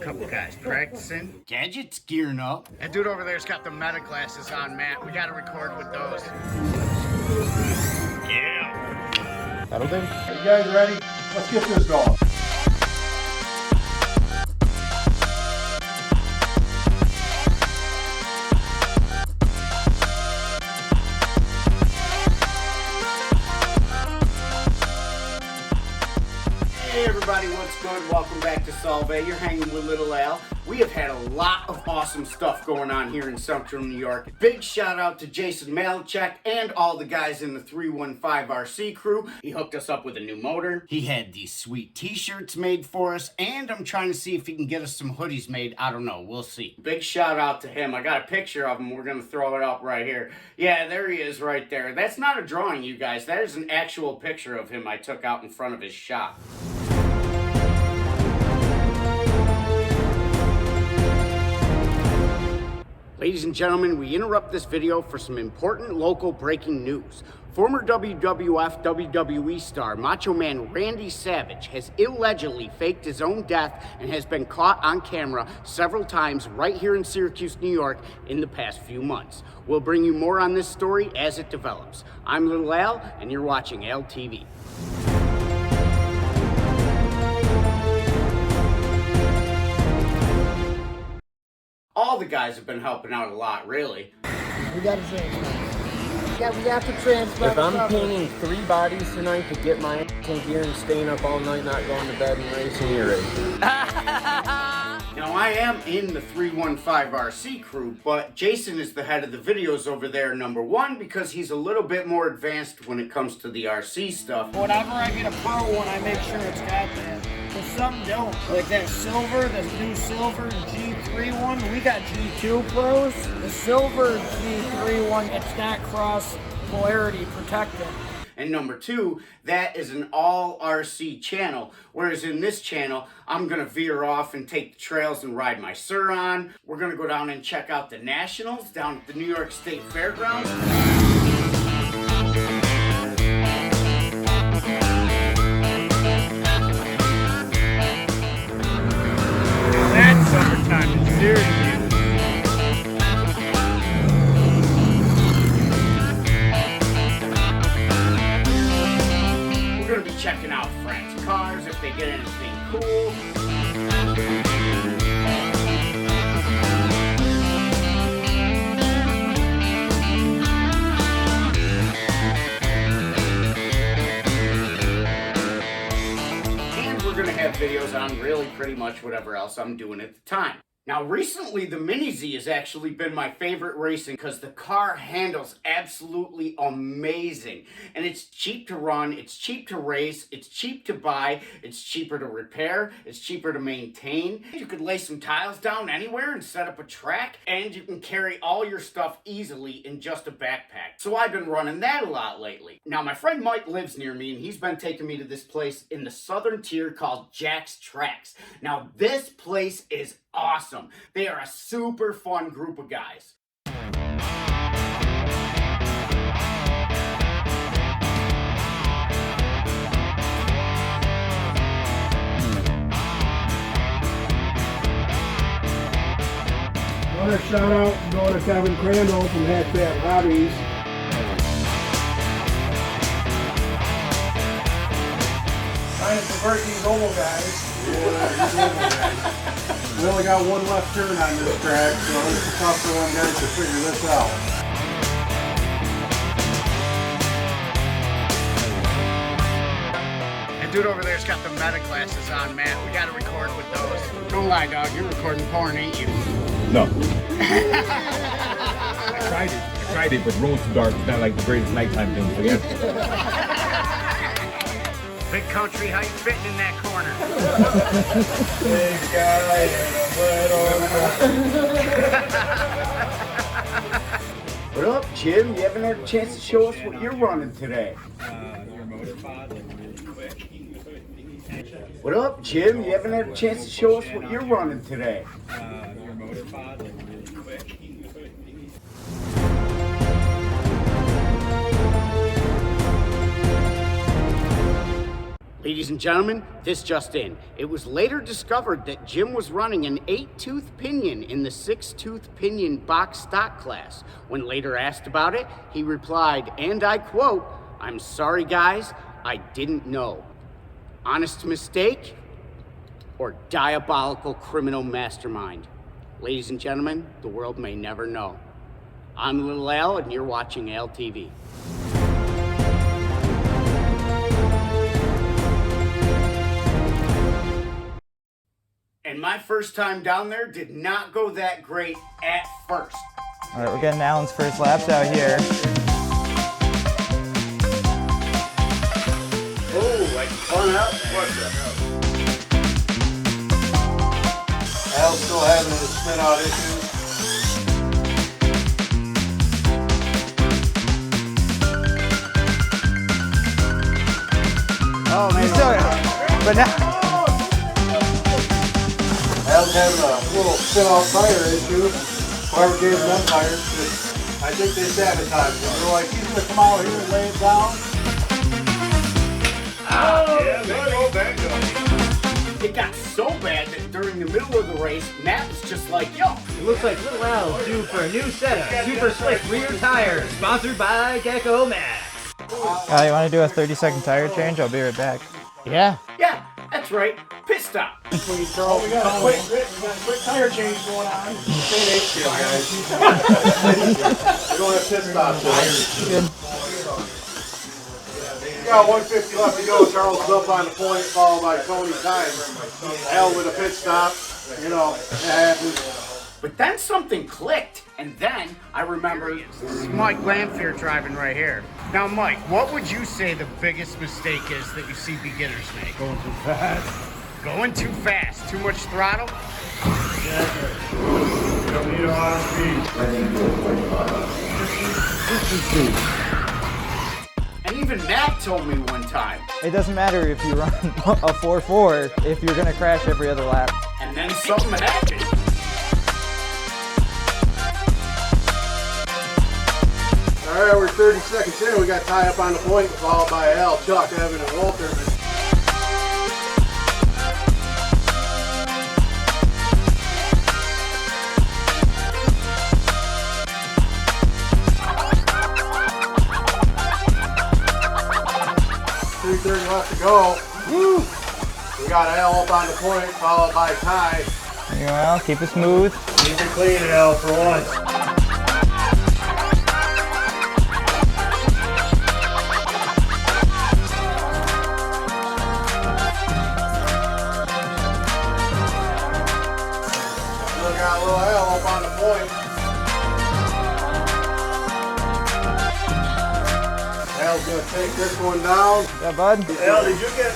Couple guys practicing. Gadget's gearing up. That dude over there's got the meta glasses on, Matt. We gotta record with those. Yeah. That'll do. Are you guys ready? Let's get this going. Hey everybody, what's good? Welcome back to Solve. You're hanging with Little Al. We have had a lot of awesome stuff going on here in Central New York. Big shout out to Jason Malachek and all the guys in the 315 RC crew. He hooked us up with a new motor. He had these sweet t-shirts made for us, and I'm trying to see if he can get us some hoodies made. I don't know, we'll see. Big shout out to him. I got a picture of him. We're gonna throw it up right here. Yeah, there he is right there. That's not a drawing, you guys. That is an actual picture of him I took out in front of his shop. Ladies and gentlemen, we interrupt this video for some important local breaking news. Former WWF WWE star Macho Man Randy Savage has allegedly faked his own death and has been caught on camera several times right here in Syracuse, New York in the past few months. We'll bring you more on this story as it develops. I'm Little Al, and you're watching Al TV. All the guys have been helping out a lot, really. We gotta transplant. We have to transplant. If I'm painting 3 bodies tonight to get my ass in gear and staying up all night, not going to bed and racing, you're racing. Now, I am in the 315 RC crew, but Jason is the head of the videos over there, number one, because he's a little bit more advanced when it comes to the RC stuff. Whenever I get a pro one, I make sure it's got that. But some don't. Like that silver, the new silver G3 one, we got G2 pros. The silver G3 one, it's not cross polarity protected. And number two, that is an all RC channel. Whereas in this channel, I'm gonna veer off and take the trails and ride my Sur-Ron. We're gonna go down and check out the Nationals down at the New York State Fairgrounds. That's summertime in Syracuse. We're gonna be checking out friends' cars if they get anything cool. And we're gonna have videos on really pretty much whatever else I'm doing at the time. Now, recently, the Mini Z has actually been my favorite racing because the car handles absolutely amazing. And it's cheap to run, it's cheap to race, it's cheap to buy, it's cheaper to repair, it's cheaper to maintain. You could lay some tiles down anywhere and set up a track, and you can carry all your stuff easily in just a backpack. So I've been running that a lot lately. Now, my friend Mike lives near me, and he's been taking me to this place in the southern tier called Jack's Tracks. Now, this place is awesome. They are a super fun group of guys. Another shout out going to Kevin Crandall from Hat Fat Hobbies. Trying to convert these oval guys. We only got one left turn on this track, so it's tough for them guys to figure this out. That dude over there's got the meta glasses on, Matt. We gotta record with those. Don't lie, dog. You're recording porn, ain't you? No. I tried it, but Road to Dark is not like the greatest nighttime thing. Forget Big country, how you fitting in that corner? Big guy and a little. What up, Jim? You haven't had a chance to show us what you're running today. What up, Jim? You haven't had a chance to show us what you're running today. Ladies and gentlemen, this just in. It was later discovered that Jim was running an 8-tooth pinion in the 6-tooth pinion box stock class. When later asked about it, he replied, and I quote, "I'm sorry guys, I didn't know." Honest mistake or diabolical criminal mastermind? Ladies and gentlemen, the world may never know. I'm Little Al and you're watching Al TV. And my first time down there did not go that great at first. All right, we're getting Alan's first laps out here. Oh, I spun out. Al's still having his spin out issues. Oh, man. But now, Al's having a little spin out tire issue. Whoever gave him them tires, I think they sabotaged him. They're like, he's gonna come out here and lay it down. It got so bad that during the middle of the race, Matt was just like, yo. It looks like Little Al is due for a new setup. Super slick rear tires, sponsored by Gecko Max. you want to do a 30-second tire change? I'll be right back. Yeah. Yeah, that's right. Pit stop. Oh, we got a quick tire change going on. Same HCL, guys. We don't have pit stops here. We got 150 left to go. Charles is up on the point, followed by Tony Time. Al with a pit stop. You know, that happens. But then something clicked, and then I remember This is Mike Lanfear driving right here. Now, Mike, what would you say the biggest mistake is that you see beginners make? Going too fast. Going too fast, too much throttle? You don't need a lot of speed. and even Matt told me one time. It doesn't matter if you run a 4.4 if you're going to crash every other lap. And then something happened. All right, we're 30 seconds in. We got Ty up on the point, followed by Al, Chuck, Evan, and Walter. .330 left to go. Woo! We got Al up on the point, followed by Ty. There you go, Al. Keep it smooth. Keep it clean, Al, for once. Got a little Al up on the point. Al's gonna take this one down. Yeah, bud? Al, did you get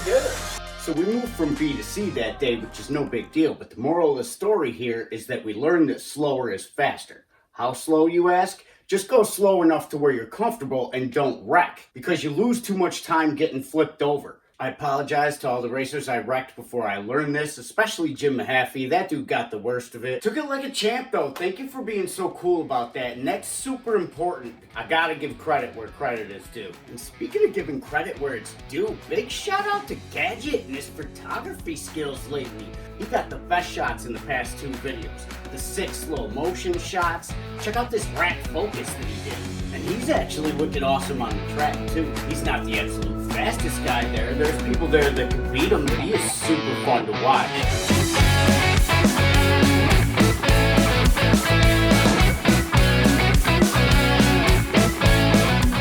it? So we moved from B to C that day, which is no big deal. But the moral of the story here is that we learned that slower is faster. How slow, you ask? Just go slow enough to where you're comfortable and don't wreck, because you lose too much time getting flipped over. I apologize to all the racers I wrecked before I learned this, especially Jim Mahaffey. That dude got the worst of it. Took it like a champ, though. Thank you for being so cool about that, and that's super important. I gotta give credit where credit is due. And speaking of giving credit where it's due, big shout out to Gadget and his photography skills lately. He got the best shots in the past 2 videos. The 6 slow motion shots. Check out this rack focus that he did. And he's actually looking awesome on the track, too. He's not the absolute fastest guy there. There's people there that can beat him, but he is super fun to watch.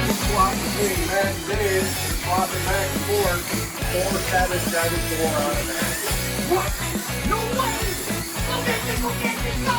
Swap between Matt and Dave, swapping back and forth. 4 Savage driving 4 on it. What? No way! Go get this, go get this, go!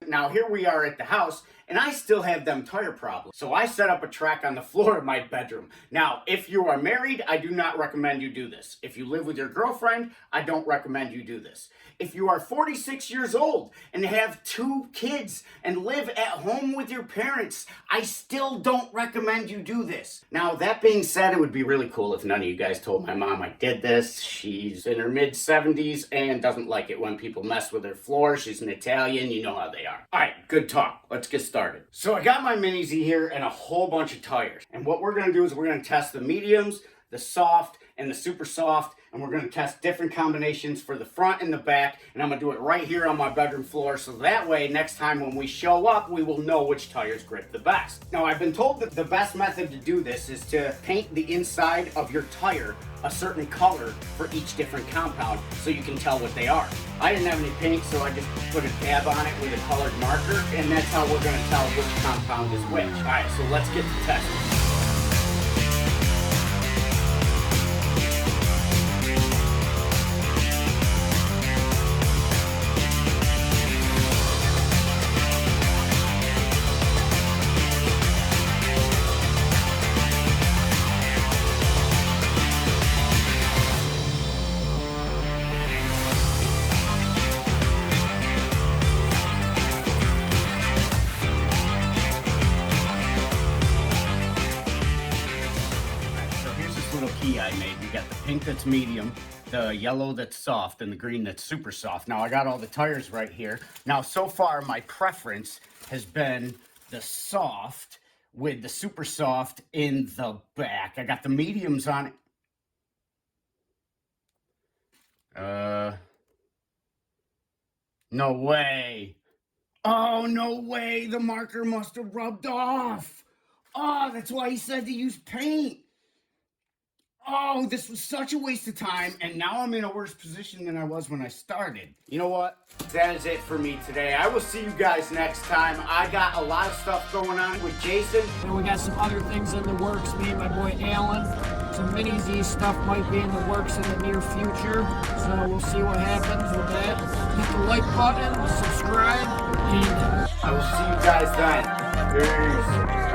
Now here we are at the house, and I still have them tire problems. So I set up a track on the floor of my bedroom. Now, if you are married, I do not recommend you do this. If you live with your girlfriend, I don't recommend you do this. If you are 46 years old and have 2 kids and live at home with your parents, I still don't recommend you do this. Now, that being said, it would be really cool if none of you guys told my mom I did this. She's in her mid-70s and doesn't like it when people mess with her floor. She's an Italian, you know how they are. All right, good talk. Let's get started. So I got my Mini Z here and a whole bunch of tires. And what we're gonna do is we're gonna test the mediums, the soft, and the super soft, and we're gonna test different combinations for the front and the back, and I'm gonna do it right here on my bedroom floor, so that way next time when we show up, we will know which tires grip the best. Now, I've been told that the best method to do this is to paint the inside of your tire a certain color for each different compound, so you can tell what they are. I didn't have any paint, so I just put a dab on it with a colored marker, and that's how we're gonna tell which compound is which. All right, so let's get to testing. Key I made. We got the pink that's medium, the yellow that's soft, and the green that's super soft. Now I got all the tires right here. Now so far my preference has been the soft with the super soft in the back. I got the mediums on it. No way. Oh, no way. The marker must have rubbed off. Oh, that's why he said to use paint. Oh, this was such a waste of time, and now I'm in a worse position than I was when I started. You know what? That is it for me today. I will see you guys next time. I got a lot of stuff going on with Jason. And we got some other things in the works, me and my boy Alan. Some Mini Z stuff might be in the works in the near future, so we'll see what happens with that. Hit the like button, subscribe, and I will see you guys then. Peace.